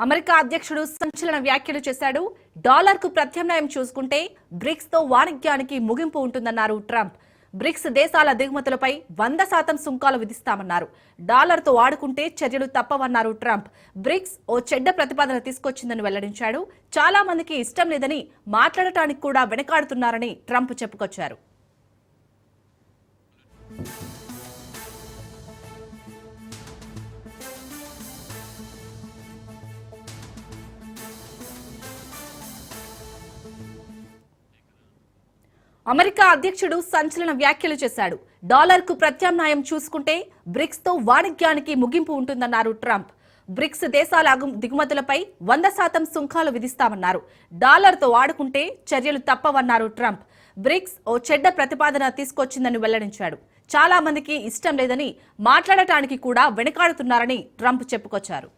America అధ్యక్షుడు సంచలన వ్యాఖ్యలు చేశాడు. డాలర్కు ప్రత్యామ్నాయం చూసుకుంటే బ్రిక్స్ తో వాణిజ్యానికి ముగింపు ఉంటుందన్నారు ట్రంప్. బ్రిక్స్ దేశాల దిగుమతులపై 100% సుంకాలు విధిస్తామన్నారు. డాలర్తో ఆడుకుంటే చర్యలు తప్పవన్నారు ట్రంప్. బ్రిక్స్ ఓ చెడ్డ ప్రతిపాదన తీసుకొచ్చిందని వెల్లడించాడు. చాలా మందికి ఇష్టం లేదని మాట్లాడటానికి కూడా వెనకాడుతున్నారని ట్రంప్ చెప్పుకొచ్చారు. అమెరికా అధ్యక్షుడు సంచలన వ్యాఖ్యలు చేశాడు. డాలర్కు ప్రత్యామ్నాయం చూసుకుంటే బ్రిక్స్ తో వాణిజ్యానికి ముగింపు ఉంటుందన్నారు ట్రంప్. బ్రిక్స్ దేశాల దిగుమతులపై 100% సుంకాలు విధిస్తామన్నారు. డాలర్తో ఆడుకుంటే చర్యలు తప్పవన్నారు ట్రంప్. బ్రిక్స్ ఓ చెడ్డ ప్రతిపాదన తీసుకొచ్చిందని వెల్లడించాడు. చాలా మందికి ఇష్టం లేదని మాట్లాడటానికి కూడా వెనకాడుతున్నారని ట్రంప్ చెప్పుకొచ్చారు.